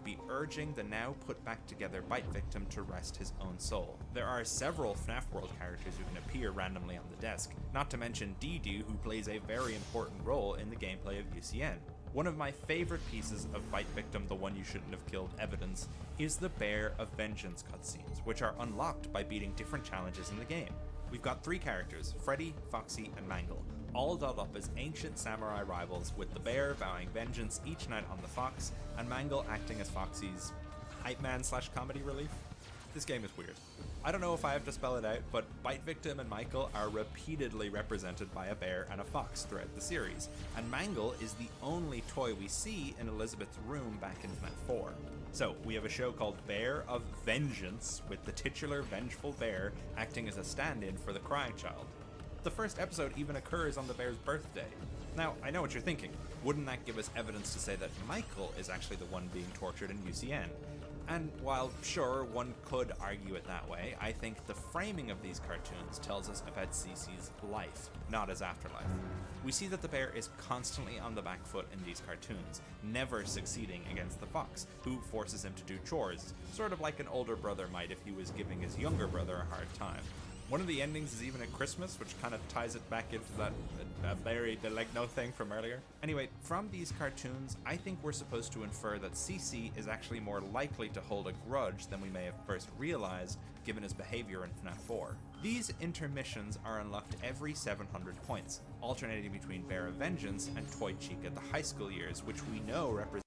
be urging the now put back together Bite victim to rest his own soul. There are several FNAF World characters who can appear randomly on the desk, not to mention Didu, who plays a very important role in the gameplay of UCN. One of my favorite pieces of Bite Victim, the one you shouldn't have killed evidence, is the Bear of Vengeance cutscenes, which are unlocked by beating different challenges in the game. We've got 3 characters, Freddy, Foxy, and Mangle, all dolled up as ancient samurai rivals, with the Bear vowing vengeance each night on the Fox, and Mangle acting as Foxy's hype man / comedy relief. This game is weird. I don't know if I have to spell it out, but Bite Victim and Michael are repeatedly represented by a bear and a fox throughout the series, and Mangle is the only toy we see in Elizabeth's room back in FNAF 4. So, we have a show called Bear of Vengeance, with the titular vengeful bear acting as a stand-in for the crying child. The first episode even occurs on the bear's birthday. Now, I know what you're thinking. Wouldn't that give us evidence to say that Michael is actually the one being tortured in UCN? And while, sure, one could argue it that way, I think the framing of these cartoons tells us about Cece's life, not his afterlife. We see that the bear is constantly on the back foot in these cartoons, never succeeding against the fox, who forces him to do chores, sort of like an older brother might if he was giving his younger brother a hard time. One of the endings is even at Christmas, which kind of ties it back into that very no thing from earlier. Anyway, from these cartoons, I think we're supposed to infer that Cece is actually more likely to hold a grudge than we may have first realized, given his behavior in FNAF 4. These intermissions are unlocked every 700 points, alternating between Bear of Vengeance and Toy Chica the high school years, which we know represent